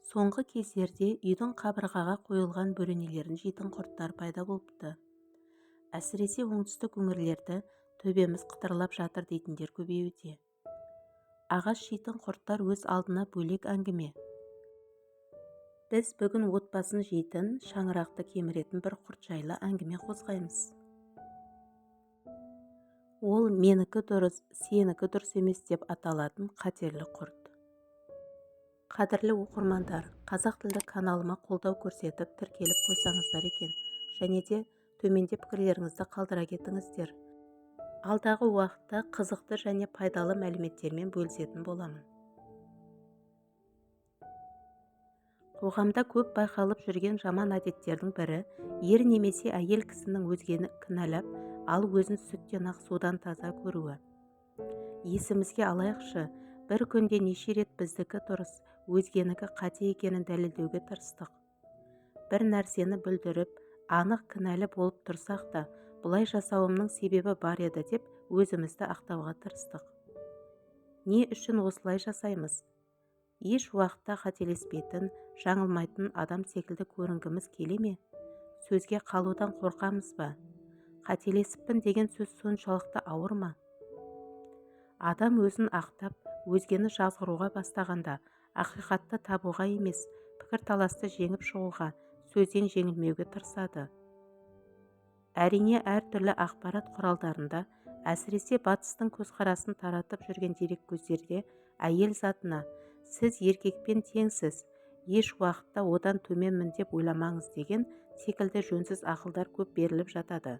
Соңғы кездерде үйдің қабырғаға қойылған бөренелерін жейтін құрттар пайда болыпты. Әсіресе оңтүстік өңірлерді төбеміз қытырлап жатыр дейтіндер көбеюде. Ағаш жейтін құрттар өз алдына бөлек әңгіме. Біз бүгін отбасын жейтін, шаңырақты кеміретін бір құрт жайлы әңгіме қозғаймыз. Ол менікі дұрыс, сенікі дұрыс емес деп аталатын қатерлі құрт. Қадірлі оқырмандар, қазақ тілді каналыма қолдау көрсетіп тіркеліп қойсаңыздар екен, және де төменде пікірлеріңізді қалдыра кетіңіздер. Алдағы уақытта қызықты және пайдалы мәліметтермен бөлісетін боламын. Қоғамда көп байқалып жүрген жаман әдеттердің бірі ер немесе әйел кісінің өзгені кінәлап, ал өзін сүттен ақ судан таза көруі. Есімізге алайықшы, бір күнде неше рет біздікі дұрыс, өзгенікі қате екенін дәлелдеуге тырыстық. Бір нәрсені бүлдіріп, анық кінәлі болып тұрсақ та, бұлай жасауымның себебі бар еді деп өзімізді ақтауға тырыстық. Не үшін осылай жасаймыз? Еш уақытта қателеспейтін, жаңылмайтын адам секілді көрінгіміз келе ме? Сөзге қалудан қорқамыз ба? Қателесіппін деген сөз соншалықты ауыр ма? Адам өзін ақтап, өзгені жазғыруға бастағанда, ақиқатты табуға емес, пікірталасты жеңіп шығуға, сөзден жеңілмеуге тырысады. Әрине, әртүрлі ақпарат құралдарында, әсіресе батыстың көзқарасын таратып жүрген дереккөздерде әйел затына «сіз еркекпен теңсіз, еш уақытта одан төменмін деп ойламаңыз» деген секілді жөнсіз ақылдар көп беріліп жатады.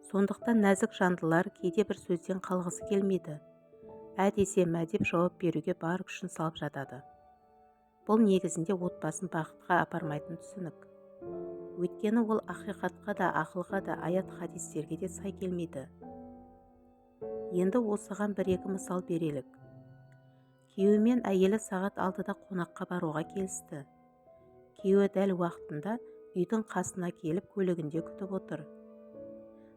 Сондықтан нәзік жандылар кейде бір сөзден қалғысы келмейді. Десе мә деп жауап беруге бар күшін салып жатады. Бұл негізінде отбасын бақытқа апармайтын түсінік. Өйткені ол ақиқатқа да, ақылға да, аят хадистерге де сай келмейді. Енді осыған бір-екі мысал берелік. Күйеуі мен әйелі сағат 6-да қонаққа баруға келісті. Күйеуі дәл уақытында үйдің қасына келіп көлігінде күтіп отыр.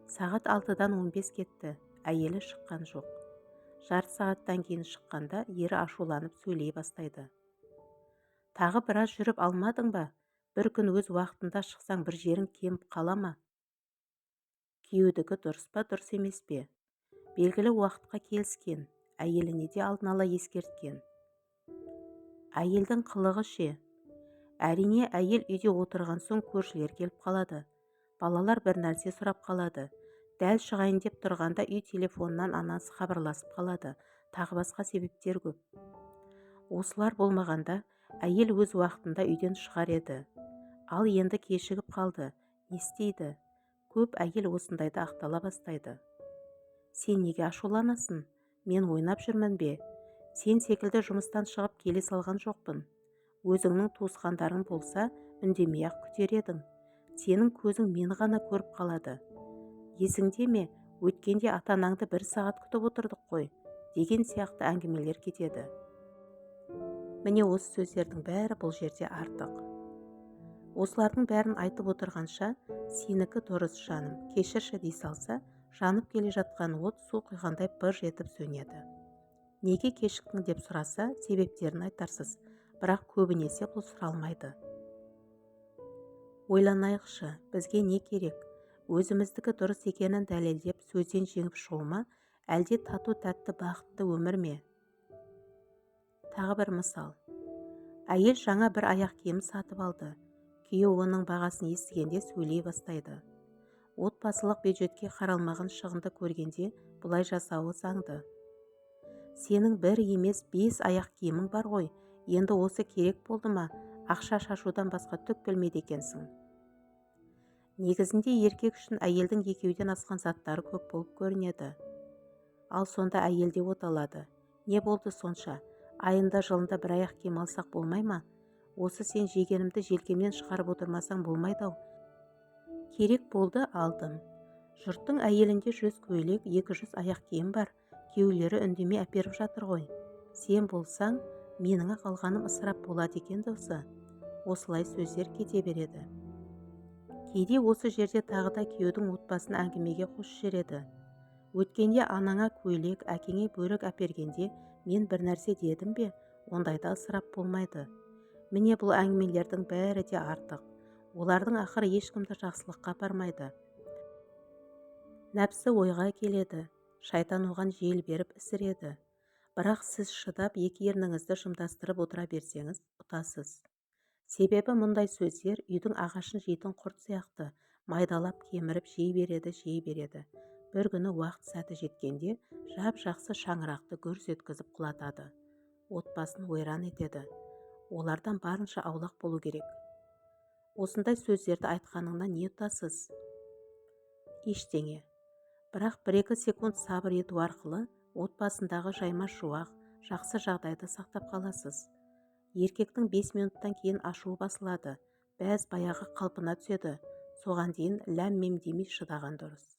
Сағат 6-дан 15 кетті, әйелі шыққан жоқ. Жарты сағаттан кейін шыққанда ері ашуланып сөйлей бастайды. Тағы біраз жүріп алмадың ба? Бір күн өз уақытында шықсаң бір жерің кеміп қала ма? Күйеудікі дұрыс па, дұрыс емес пе? Белгілі уақытқа келіскен, әйеліне де алдын ала ескерткен. Әйелдің қылығы ше? Әрине, әйел үйде отырған соң көршілер келіп қалады. Балалар бір нәрсе сұрап қалады. Дәл шығайын деп тұрғанда үй телефонынан анасы хабарласып қалады. Тағы басқа себептер көп. Осылар болмағанда, әйел өз уақытында үйден шығар еді. Ал енді кешігіп қалды. Не істейді? Көп әйел осындайда ақтала бастайды. Сен неге ашуланасың? Мен ойнап жүрмін бе? Сен секілді жұмыстан шығып келе салған жоқпын. Өзіңнің туысқандарың болса, үндемей ақ күтер едің. Сенің көзің мені ғана көріп қалады. Есіңде ме, өткенде ата-анаңды 1 сағат күтіп отырдық қой, деген сияқты әңгімелер кетеді. Міне осы сөздердің бәрі бұл жерде артық. Осылардың бәрін айтып отырғанша, сенікі дұрыс жаным, кешірші дей салса, жанып келе жатқан от су құйғандай быж етіп сөнеді. Неге кешіктің деп сұраса, себептерін айтарсыз, бірақ көбінесе бұл сұралмайды. Ойланайықшы, бізге не керек? Өзіміздікі дұрыс екенін дәлелдеп сөзден жеңіп шығу ма, әлде тату тәтті бақытты өмір ме? Тағы бір мысал. Әйел жаңа бір аяқ киім сатып алды. Күйеуі оның бағасын естігенде сөйлей бастайды. Отбасылық бюджетке қаралмаған шығынды көргенде бұлай жасауы заңды. Сенің бір емес 5 аяқ киімің бар ғой, енді осы керек болды ма? Ақша шашудан басқа түк білмейді екенсің. Негізінде еркек үшін әйелдің екеуден асқан заттары көп болып көрінеді. Ал сонда әйелде оталады. Не болды сонша? Айында жылында бір аяқ киім алсақ болмай ма? Осы сен жегенімді желкемнен шығарып отырмасаң болмайды ау. Керек болды, алдым. Жұрттың әйелінде 100 көйлек, 200 аяқ киім бар. Күйеулері үндемей әперіп жатыр ғой. Сен болсаң, менің қалғаным ысырап болады екен досы. Осылай сөздер кете береді. Кейде осы жерде тағы да күйеудің отбасын әңгімеге қосып жібереді. Өткенде анаңа көйлек, әкеңе бөрік әпергенде мен бір нәрсе дедім бе? Ондайда ысырап болмайды. Міне бұл әңгімелердің бәрі де артық. Олардың ақыры ешкімді жақсылыққа апармайды. Нәпсі ойға келеді. Шайтан оған жел беріп ісіреді. Бірақ сіз шыдап екі ерніңізді жымдастырып отыра берсеңіз, ұтасыз. Себебі мұндай сөздер үйдің ағашын жейтін құрт сияқты майдалап кеміріп жей береді. Бір күні уақыт сәті жеткенде жап-жақсы шаңырақты гүрс еткізіп құлатады. Отбасын ойран етеді. Олардан барынша аулақ болу керек. Осындай сөздерді айтқаныңнан не ұтасыз? Ештеңе. Бірақ 1-2 секунд сабыр ету арқылы отбасындағы жайма шуақ, жақсы жағдайды сақтап қаласыз. Еркектің 5 минуттан кейін ашуы басылады, бәз баяғы қалпына түседі. Соған дейін ләм-мим демей шыдаған дұрыс.